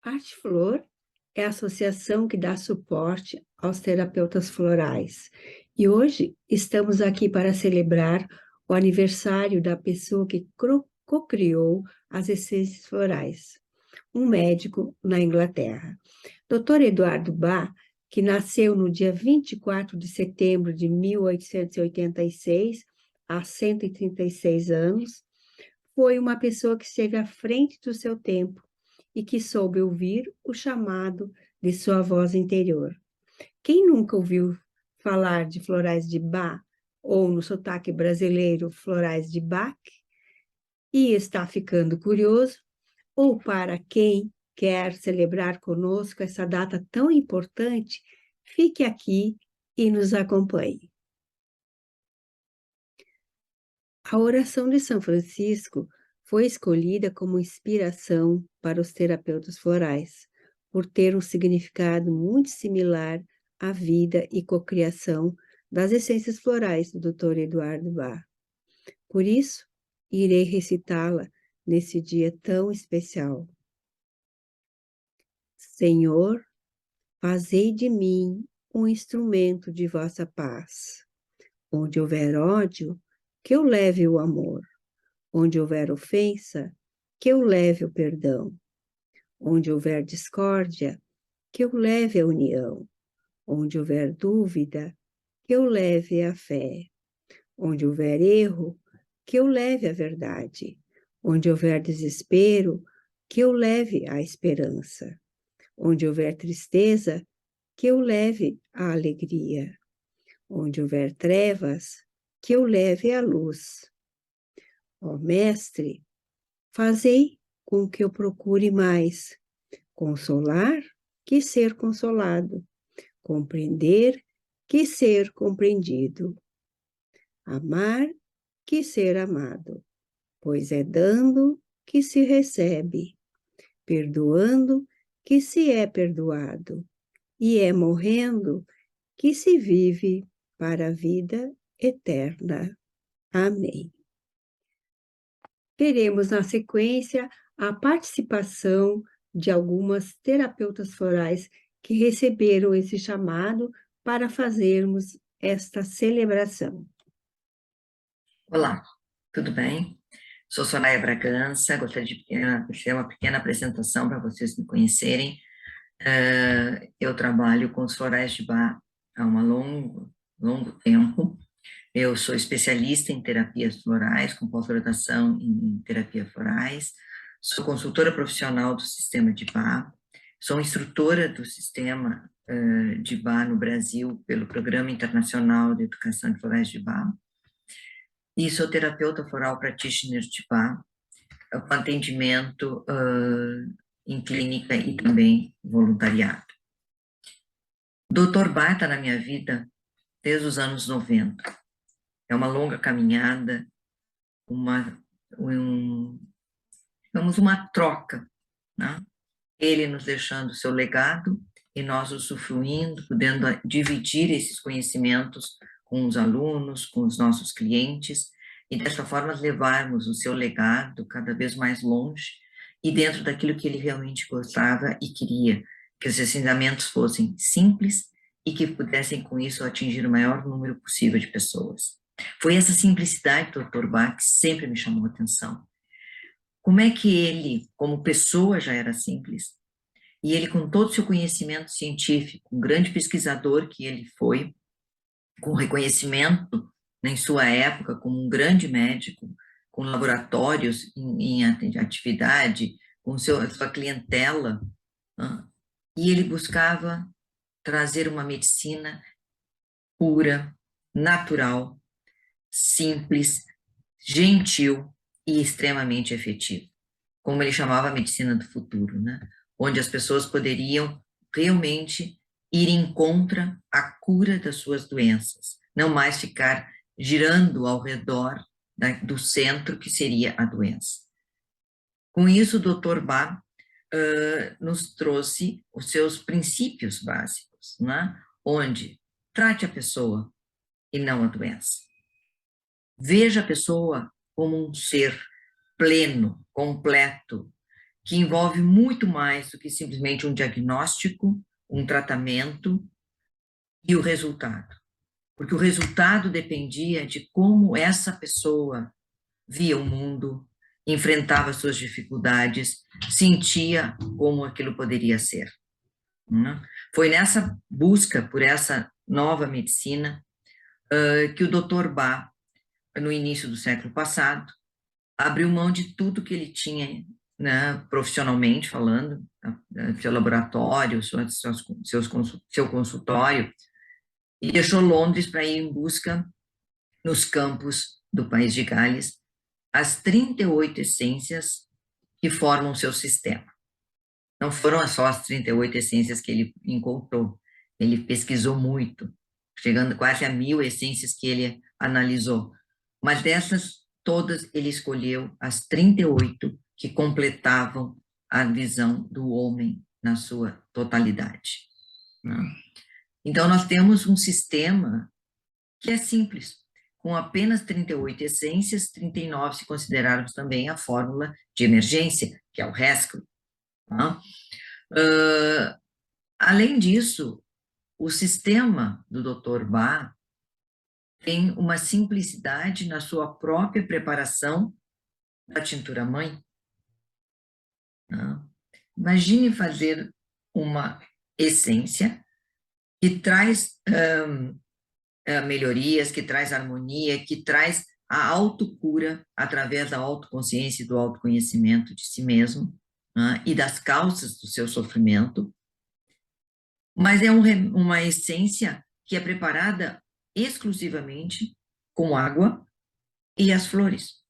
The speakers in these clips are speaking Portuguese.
Arte Flor é a associação que dá suporte aos terapeutas florais. E hoje estamos aqui para celebrar o aniversário da pessoa que co-criou as essências florais, um médico na Inglaterra. Dr. Eduardo Bach, que nasceu no dia 24 de setembro de 1886, há 136 anos, foi uma pessoa que esteve à frente do seu tempo e que soube ouvir o chamado de sua voz interior. Quem nunca ouviu falar de florais de Bach, ou no sotaque brasileiro, florais de Bach, e está ficando curioso, ou para quem quer celebrar conosco essa data tão importante, fique aqui e nos acompanhe. A oração de São Francisco foi escolhida como inspiração para os terapeutas florais, por ter um significado muito similar à vida e cocriação das essências florais do Dr. Eduardo Bach. Por isso, irei recitá-la nesse dia tão especial. Senhor, fazei de mim um instrumento de vossa paz. Onde houver ódio, que eu leve o amor. Onde houver ofensa, que eu leve o perdão. Onde houver discórdia, que eu leve a união. Onde houver dúvida, que eu leve a fé. Onde houver erro, que eu leve a verdade. Onde houver desespero, que eu leve a esperança. Onde houver tristeza, que eu leve a alegria. Onde houver trevas, que eu leve a luz. Ó Mestre, fazei com que eu procure mais consolar que ser consolado, compreender que ser compreendido, amar que ser amado, pois é dando que se recebe, perdoando que se é perdoado, e é morrendo que se vive para a vida eterna. Amém. Teremos na sequência a participação de algumas terapeutas florais que receberam esse chamado para fazermos esta celebração. Olá, tudo bem? Sou Soraya Bragança, gostaria de fazer uma pequena apresentação para vocês me conhecerem. Eu trabalho com os florais de Bach há um longo tempo. Eu sou especialista em terapias florais, com pós-graduação em terapia florais. Sou consultora profissional do sistema de Bach. Sou instrutora do sistema de Bach no Brasil pelo Programa Internacional de Educação de Florais de Bach. E sou terapeuta floral practitioner de Bach, com atendimento em clínica e também voluntariado. Dr. Bach está na minha vida desde os anos 90. É uma longa caminhada, uma troca, né? Ele nos deixando seu legado e nós usufruindo, podendo dividir esses conhecimentos com os alunos, com os nossos clientes, e dessa forma levarmos o seu legado cada vez mais longe e dentro daquilo que ele realmente gostava e queria, que os ensinamentos fossem simples e que pudessem com isso atingir o maior número possível de pessoas. Foi essa simplicidade do Dr. Bach que sempre me chamou a atenção. Como é que ele, como pessoa, já era simples, e ele, com todo o seu conhecimento científico, um grande pesquisador que ele foi, com reconhecimento em sua época como um grande médico, com laboratórios em atividade, com sua clientela, né? E ele buscava trazer uma medicina pura, natural, simples, gentil e extremamente efetiva, como ele chamava a medicina do futuro, né? Onde as pessoas poderiam realmente ir em contra a cura das suas doenças, não mais ficar girando ao redor do centro que seria a doença. Com isso, o Dr. Bach nos trouxe os seus princípios básicos, né? Onde trate a pessoa e não a doença. Veja a pessoa como um ser pleno, completo, que envolve muito mais do que simplesmente um diagnóstico, um tratamento e o resultado. Porque o resultado dependia de como essa pessoa via o mundo, enfrentava suas dificuldades, sentia como aquilo poderia ser. Né? Foi nessa busca por essa nova medicina que o Dr. Bach, no início do século passado, abriu mão de tudo que ele tinha, né, profissionalmente falando, seu laboratório, seu consultório, e deixou Londres para ir em busca, nos campos do país de Gales, as 38 essências que formam seu sistema. Não foram só as 38 essências que ele encontrou, ele pesquisou muito, chegando quase a 1000 essências que ele analisou. Mas dessas todas, ele escolheu as 38 que completavam a visão do homem na sua totalidade. Então, nós temos um sistema que é simples, com apenas 38 essências, 39 se considerarmos também a fórmula de emergência, que é o Haskell. Além disso, o sistema do Dr. Bach tem uma simplicidade na sua própria preparação da tintura-mãe. Imagine fazer uma essência que traz melhorias, que traz harmonia, que traz a autocura através da autoconsciência e do autoconhecimento de si mesmo, e das causas do seu sofrimento, mas é uma essência que é preparada exclusivamente com água e as flores,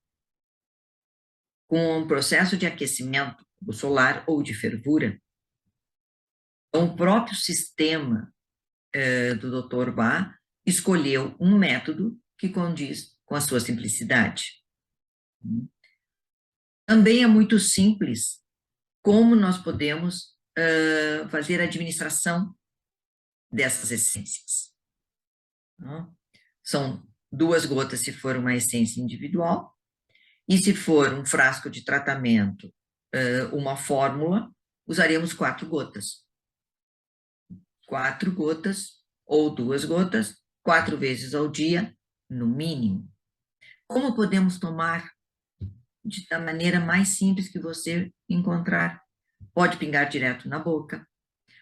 com um processo de aquecimento solar ou de fervura. Então, o próprio sistema do Dr. Bach escolheu um método que condiz com a sua simplicidade. Também é muito simples como nós podemos fazer a administração dessas essências. São 2 gotas se for uma essência individual, e se for um frasco de tratamento, uma fórmula, usaremos 4 gotas. 4 gotas ou 2 gotas, 4 vezes ao dia, no mínimo. Como podemos tomar? Da maneira mais simples que você encontrar. Pode pingar direto na boca,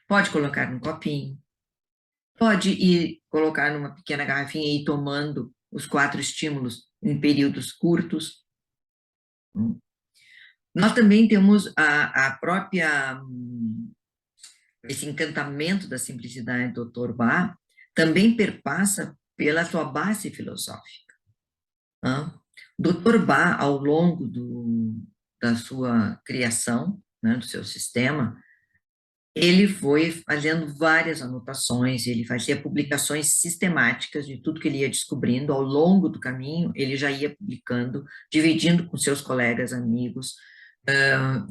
pode colocar num copinho, pode ir colocar numa pequena garrafinha e ir tomando os 4 estímulos em períodos curtos. Nós também temos a própria, esse encantamento da simplicidade do Dr. Bach, também perpassa pela sua base filosófica. Dr. Bach, ao longo da sua criação, do seu sistema, ele foi fazendo várias anotações, ele fazia publicações sistemáticas de tudo que ele ia descobrindo. Ao longo do caminho, ele já ia publicando, dividindo com seus colegas, amigos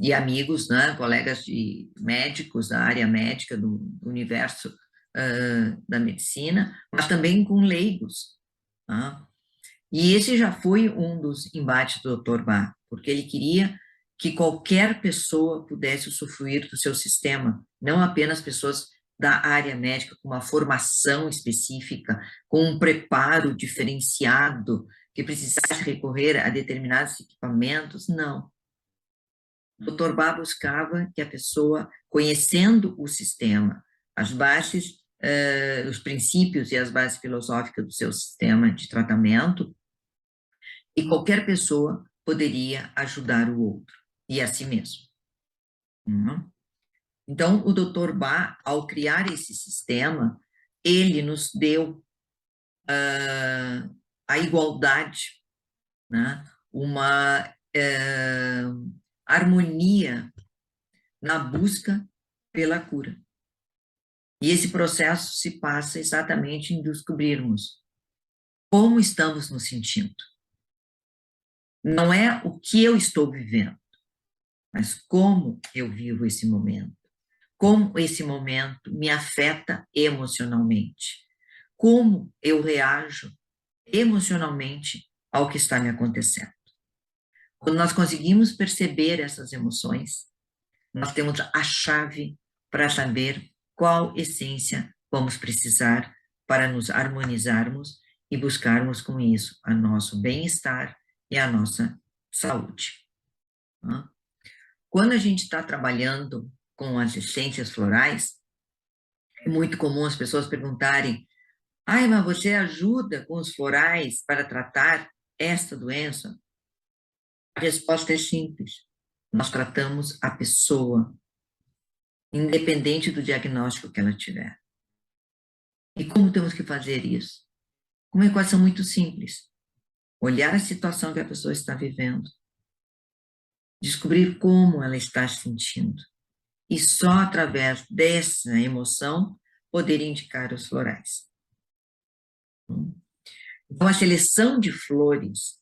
e amigos, colegas de médicos da área médica, do universo da medicina, mas também com leigos. E esse já foi um dos embates do Dr. Bach, porque ele queria que qualquer pessoa pudesse usufruir do seu sistema, não apenas pessoas da área médica com uma formação específica, com um preparo diferenciado, que precisasse recorrer a determinados equipamentos, não. O Dr. Bach buscava que a pessoa, conhecendo o sistema, as bases, os princípios e as bases filosóficas do seu sistema de tratamento, e qualquer pessoa poderia ajudar o outro e a si mesmo. Então, o Dr. Bach, ao criar esse sistema, ele nos deu a igualdade, uma harmonia na busca pela cura. E esse processo se passa exatamente em descobrirmos como estamos nos sentindo. Não é o que eu estou vivendo, mas como eu vivo esse momento. Como esse momento me afeta emocionalmente. Como eu reajo emocionalmente ao que está me acontecendo. Quando nós conseguimos perceber essas emoções, nós temos a chave para saber qual essência vamos precisar para nos harmonizarmos e buscarmos com isso o nosso bem-estar e a nossa saúde. Quando a gente está trabalhando com as essências florais, é muito comum as pessoas perguntarem: ai, mas você ajuda com os florais para tratar esta doença? A resposta é simples. Nós tratamos a pessoa, independente do diagnóstico que ela tiver. E como temos que fazer isso? Com uma equação muito simples. Olhar a situação que a pessoa está vivendo, descobrir como ela está se sentindo, e só através dessa emoção poder indicar os florais. Então, a seleção de flores,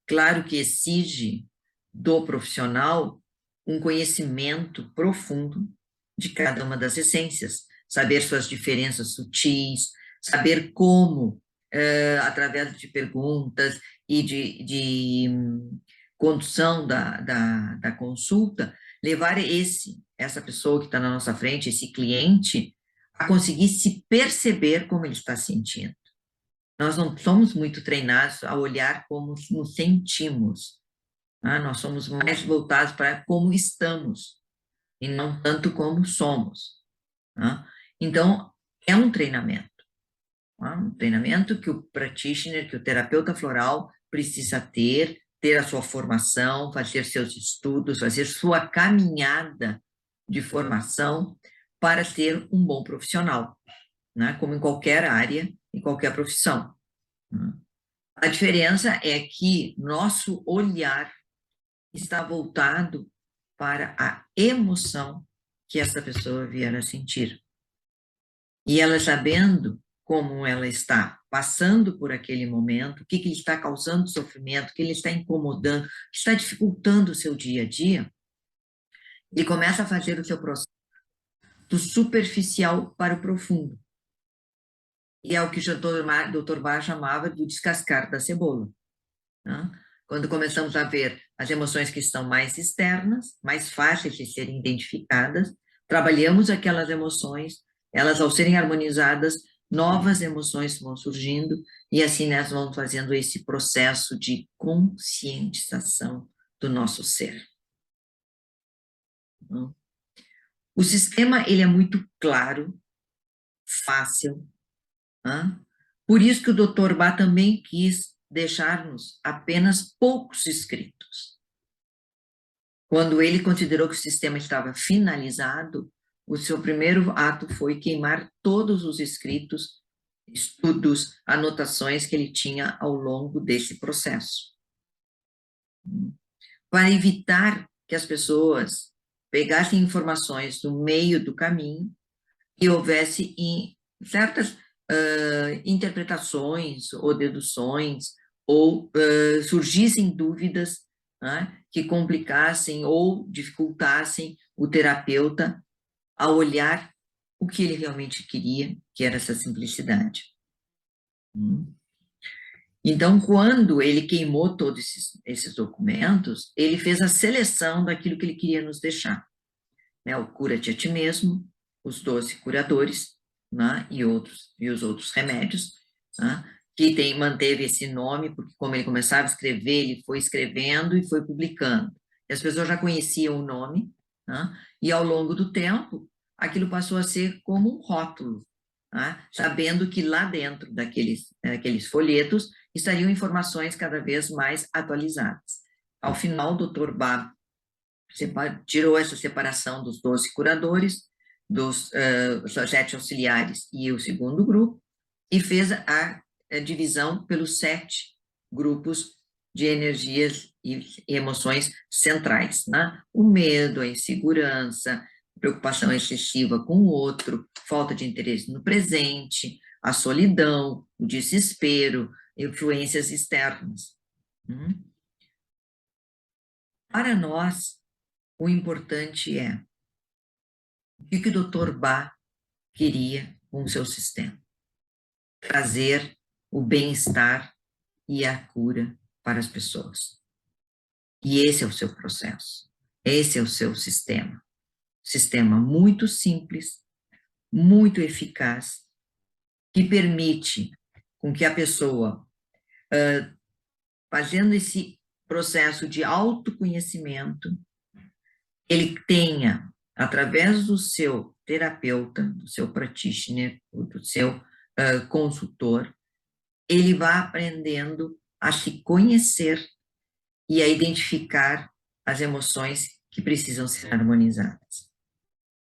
claro que exige do profissional um conhecimento profundo de cada uma das essências, saber suas diferenças sutis, saber como, através de perguntas e de condução da consulta, levar essa pessoa que está na nossa frente, esse cliente, a conseguir se perceber como ele está sentindo. Nós não somos muito treinados a olhar como nos sentimos. Nós somos mais voltados para como estamos, e não tanto como somos. Então, é um treinamento. Um treinamento que o practitioner, que o terapeuta floral precisa ter a sua formação, fazer seus estudos, fazer sua caminhada de formação para ser um bom profissional, como em qualquer área, em qualquer profissão. A diferença é que nosso olhar está voltado para a emoção que essa pessoa vier a sentir. E ela sabendo como ela está passando por aquele momento, o que lhe está causando sofrimento, o que lhe está incomodando, o que está dificultando o seu dia a dia, ele começa a fazer o seu processo do superficial para o profundo. E é o que o Dr. Bach chamava do descascar da cebola. Quando começamos a ver as emoções que estão mais externas, mais fáceis de serem identificadas, trabalhamos aquelas emoções, elas ao serem harmonizadas, novas emoções vão surgindo, e assim nós vamos fazendo esse processo de conscientização do nosso ser. O sistema, ele é muito claro, fácil, por isso que o Dr. Bach também quis deixar-nos apenas poucos escritos. Quando ele considerou que o sistema estava finalizado, o seu primeiro ato foi queimar todos os escritos, estudos, anotações que ele tinha ao longo desse processo. Para evitar que as pessoas pegassem informações no meio do caminho e houvesse certas interpretações ou deduções, ou surgissem dúvidas que complicassem ou dificultassem o terapeuta a olhar o que ele realmente queria, que era essa simplicidade. Então, quando ele queimou todos esses documentos, ele fez a seleção daquilo que ele queria nos deixar. O Cura-te a ti mesmo, os 12 curadores, e os outros remédios, que manteve esse nome, porque como ele começava a escrever, ele foi escrevendo e foi publicando. E as pessoas já conheciam o nome, e ao longo do tempo, aquilo passou a ser como um rótulo, sabendo que lá dentro daqueles folhetos estariam informações cada vez mais atualizadas. Ao final, o Dr. Bach tirou essa separação dos 12 curadores, dos 7 auxiliares e o segundo grupo, e fez a divisão pelos 7 grupos de energias e emoções centrais. O medo, a insegurança, preocupação excessiva com o outro, falta de interesse no presente, a solidão, o desespero, influências externas. Para nós, o importante é o que o Dr. Bach queria com o seu sistema. Trazer o bem-estar e a cura para as pessoas. E esse é o seu processo. Esse é o seu sistema. Sistema muito simples, muito eficaz, que permite com que a pessoa, fazendo esse processo de autoconhecimento, ele tenha, através do seu terapeuta, do seu practitioner, do seu consultor, ele vai aprendendo a se conhecer e a identificar as emoções que precisam ser harmonizadas.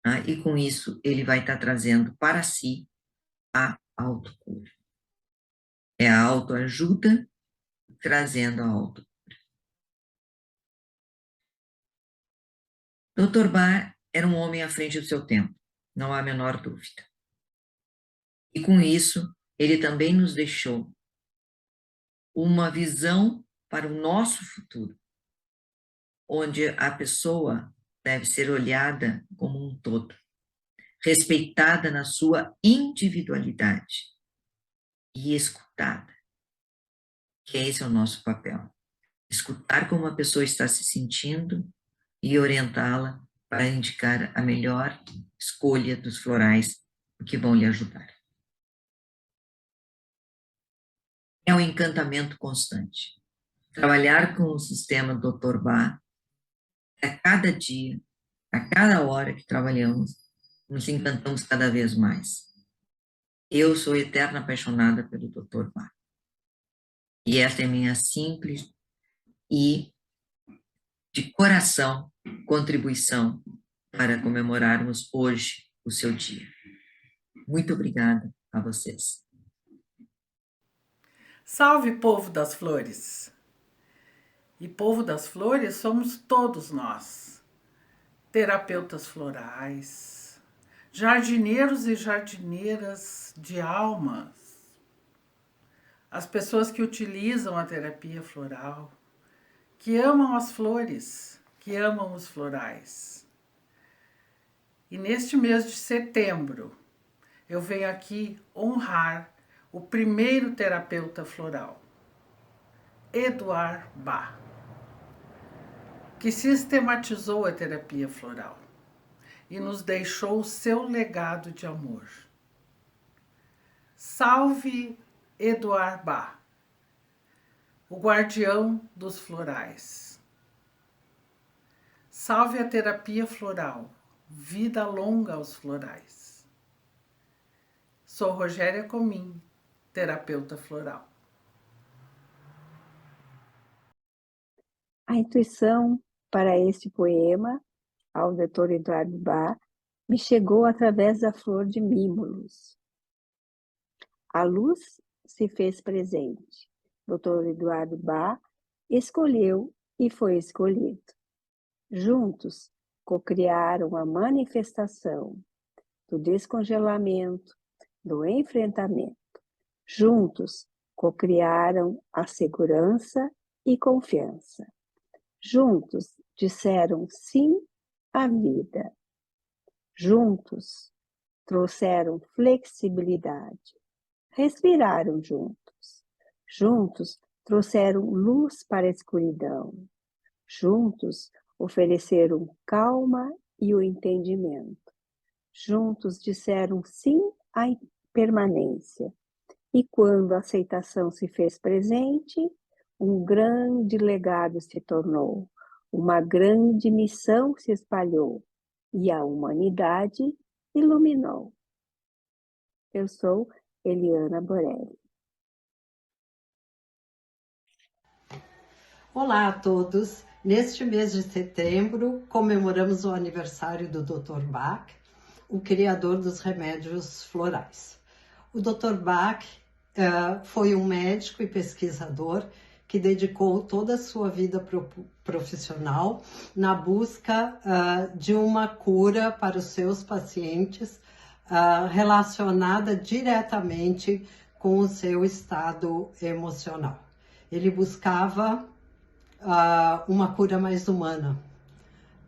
Tá? E com isso, ele vai estar trazendo para si a autocura. É a autoajuda trazendo a autocura. Dr. Bach era um homem à frente do seu tempo, não há a menor dúvida. E com isso, ele também nos deixou uma visão para o nosso futuro, onde a pessoa deve ser olhada como um todo, respeitada na sua individualidade e escutada, que esse é o nosso papel. Escutar como a pessoa está se sentindo e orientá-la para indicar a melhor escolha dos florais que vão lhe ajudar. É um encantamento constante. Trabalhar com o sistema Dr. Bach, a cada dia, a cada hora que trabalhamos, nos encantamos cada vez mais. Eu sou eterna apaixonada pelo Dr. Bach. E esta é minha simples e de coração contribuição para comemorarmos hoje o seu dia. Muito obrigada a vocês. Salve, povo das flores! E povo das flores somos todos nós, terapeutas florais, jardineiros e jardineiras de almas, as pessoas que utilizam a terapia floral, que amam as flores, que amam os florais. E neste mês de setembro, eu venho aqui honrar o primeiro terapeuta floral, Eduard Bach, que sistematizou a terapia floral e nos deixou o seu legado de amor. Salve Eduard Bach, o guardião dos florais. Salve a terapia floral, vida longa aos florais. Sou Rogéria Comim, terapeuta floral. A intuição para este poema, ao Dr. Eduardo Bach, me chegou através da flor de Mimulus. A luz se fez presente. Dr. Eduardo Bach escolheu e foi escolhido. Juntos, cocriaram a manifestação do descongelamento, do enfrentamento. Juntos, cocriaram a segurança e confiança. Juntos, disseram sim à vida. Juntos, trouxeram flexibilidade. Respiraram juntos. Juntos, trouxeram luz para a escuridão. Juntos, ofereceram calma e o entendimento. Juntos, disseram sim à permanência. E quando a aceitação se fez presente, um grande legado se tornou, uma grande missão se espalhou e a humanidade iluminou. Eu sou Eliana Borelli. Olá a todos! Neste mês de setembro, comemoramos o aniversário do Dr. Bach, o criador dos remédios florais. O Dr. Bach foi um médico e pesquisador que dedicou toda a sua vida profissional na busca de uma cura para os seus pacientes relacionada diretamente com o seu estado emocional. Ele buscava uma cura mais humana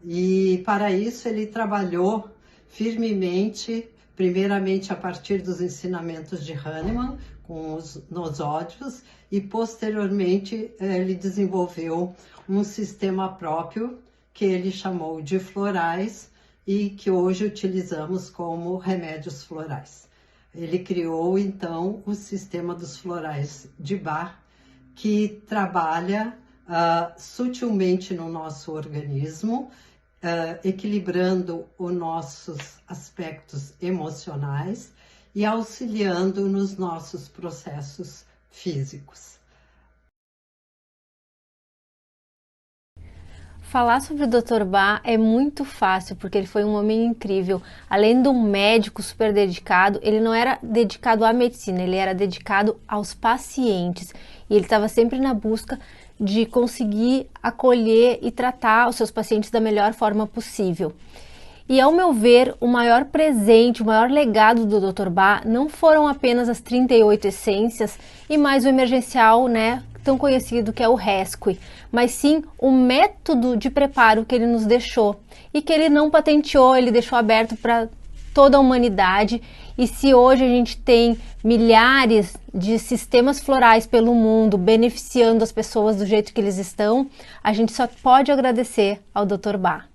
e para isso ele trabalhou firmemente, primeiramente a partir dos ensinamentos de Hahnemann, com os nosódios, e posteriormente ele desenvolveu um sistema próprio que ele chamou de florais, e que hoje utilizamos como remédios florais. Ele criou, então, o sistema dos florais de Bach, que trabalha sutilmente no nosso organismo, equilibrando os nossos aspectos emocionais e auxiliando nos nossos processos físicos. Falar sobre o Dr. Bach é muito fácil, porque ele foi um homem incrível. Além de um médico super dedicado, ele não era dedicado à medicina, ele era dedicado aos pacientes. E ele estava sempre na busca de conseguir acolher e tratar os seus pacientes da melhor forma possível. E, ao meu ver, o maior presente, o maior legado do Dr. Bach não foram apenas as 38 essências e mais o emergencial, né, tão conhecido que é o Rescue, mas sim o método de preparo que ele nos deixou e que ele não patenteou, ele deixou aberto para toda a humanidade. E se hoje a gente tem milhares de sistemas florais pelo mundo beneficiando as pessoas do jeito que eles estão, a gente só pode agradecer ao Dr. Bach.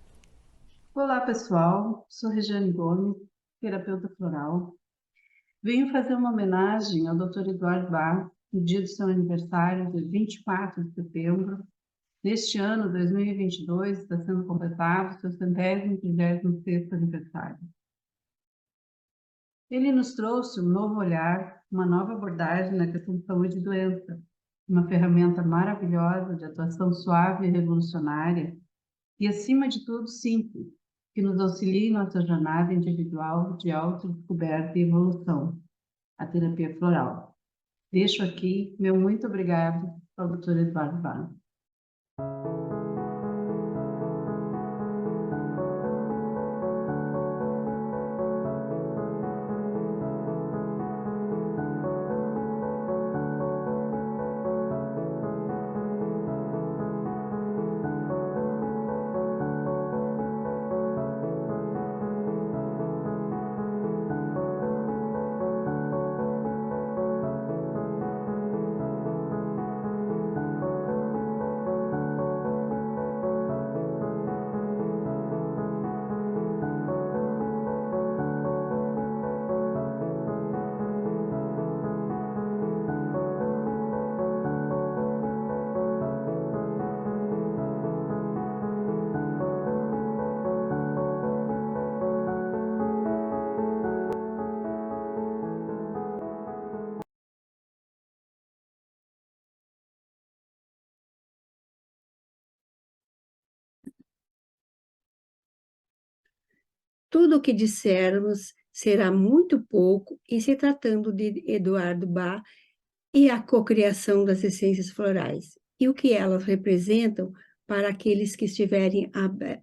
Olá pessoal, sou Regiane Gomes, terapeuta floral. Venho fazer uma homenagem ao Dr. Eduardo Bach no dia do seu aniversário, dia 24 de setembro. Neste ano, 2022, está sendo completado seu 136º aniversário. Ele nos trouxe um novo olhar, uma nova abordagem na questão de saúde e doença, uma ferramenta maravilhosa de atuação suave e revolucionária e, acima de tudo, simples, que nos auxilia em nossa jornada individual de autodescoberta e evolução, a terapia floral. Deixo aqui meu muito obrigado ao Dr. Eduardo Bach. Tudo o que dissermos será muito pouco em se tratando de Eduardo Bach e a cocriação das essências florais, e o que elas representam para aqueles que estiverem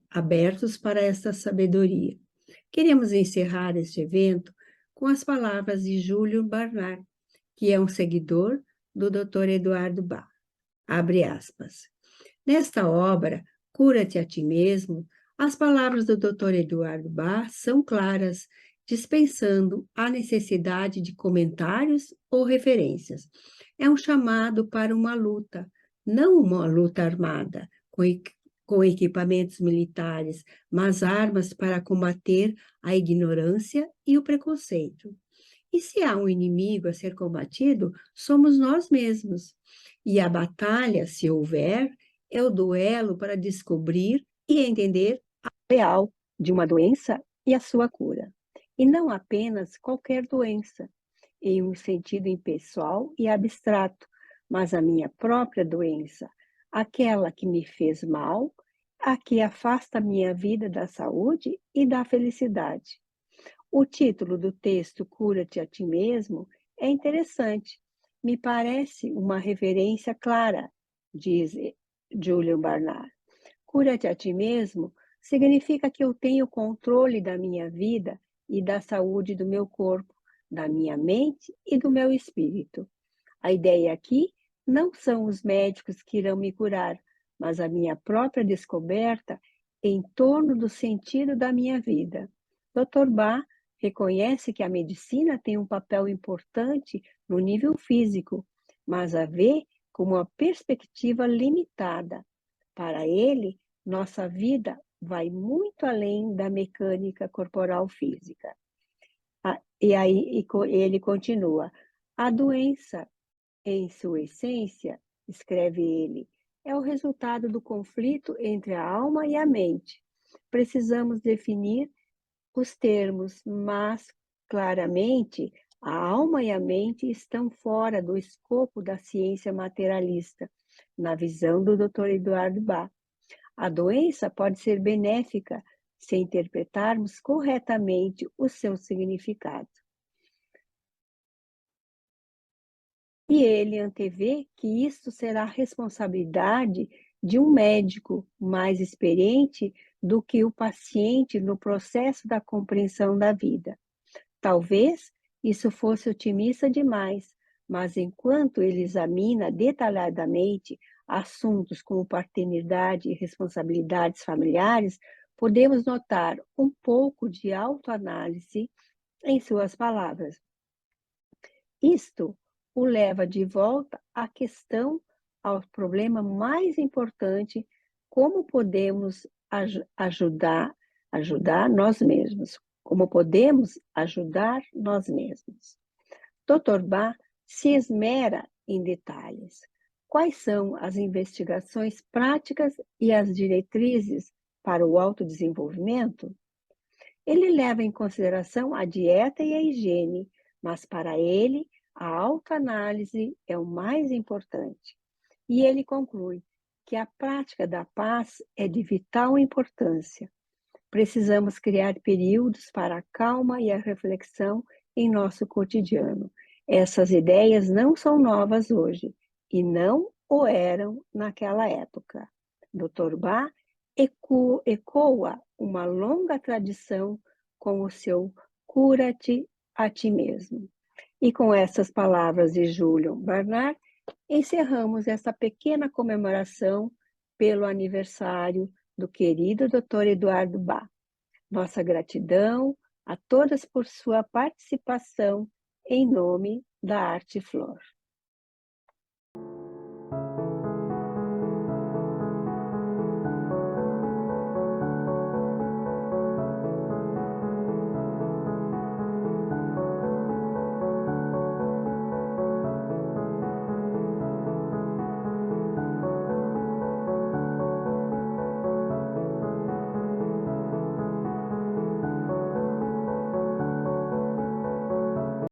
abertos para esta sabedoria. Queremos encerrar este evento com as palavras de Júlio Barnard, que é um seguidor do Dr. Eduardo Bach. Abre aspas. Nesta obra, Cura-te a ti mesmo, as palavras do Dr. Eduardo Bach são claras, dispensando a necessidade de comentários ou referências. É um chamado para uma luta, não uma luta armada, com equipamentos militares, mas armas para combater a ignorância e o preconceito. E se há um inimigo a ser combatido, somos nós mesmos. E a batalha, se houver, é o duelo para descobrir e entender a real de uma doença e a sua cura. E não apenas qualquer doença, em um sentido impessoal e abstrato, mas a minha própria doença, aquela que me fez mal, a que afasta a minha vida da saúde e da felicidade. O título do texto Cura-te a ti mesmo é interessante. Me parece uma referência clara, diz Julian Barnard. Cura-te a ti mesmo significa que eu tenho controle da minha vida e da saúde do meu corpo, da minha mente e do meu espírito. A ideia aqui não são os médicos que irão me curar, mas a minha própria descoberta em torno do sentido da minha vida. Dr. Bach reconhece que a medicina tem um papel importante no nível físico, mas a vê com uma perspectiva limitada. Para ele, nossa vida vai muito além da mecânica corporal física. E aí ele continua: a doença, em sua essência, escreve ele, é o resultado do conflito entre a alma e a mente. Precisamos definir os termos, mas claramente a alma e a mente estão fora do escopo da ciência materialista, na visão do Dr. Eduardo Bach. A doença pode ser benéfica se interpretarmos corretamente o seu significado. E ele antevê que isto será responsabilidade de um médico mais experiente do que o paciente no processo da compreensão da vida. Talvez isso fosse otimista demais, mas enquanto ele examina detalhadamente assuntos como paternidade e responsabilidades familiares, podemos notar um pouco de autoanálise em suas palavras. Isto o leva de volta à questão, ao problema mais importante: como podemos ajudar nós mesmos? Como podemos ajudar nós mesmos? Dr. Bach se esmera em detalhes. Quais são as investigações práticas e as diretrizes para o autodesenvolvimento? Ele leva em consideração a dieta e a higiene, mas para ele a autoanálise é o mais importante. E ele conclui que a prática da paz é de vital importância. Precisamos criar períodos para a calma e a reflexão em nosso cotidiano. Essas ideias não são novas hoje e não o eram naquela época. Dr. Bach ecoa uma longa tradição com o seu cura-te a ti mesmo. E com essas palavras de Julian Barnard, encerramos essa pequena comemoração pelo aniversário do querido Dr. Eduardo Bach. Nossa gratidão a todas por sua participação em nome da Arte Flor.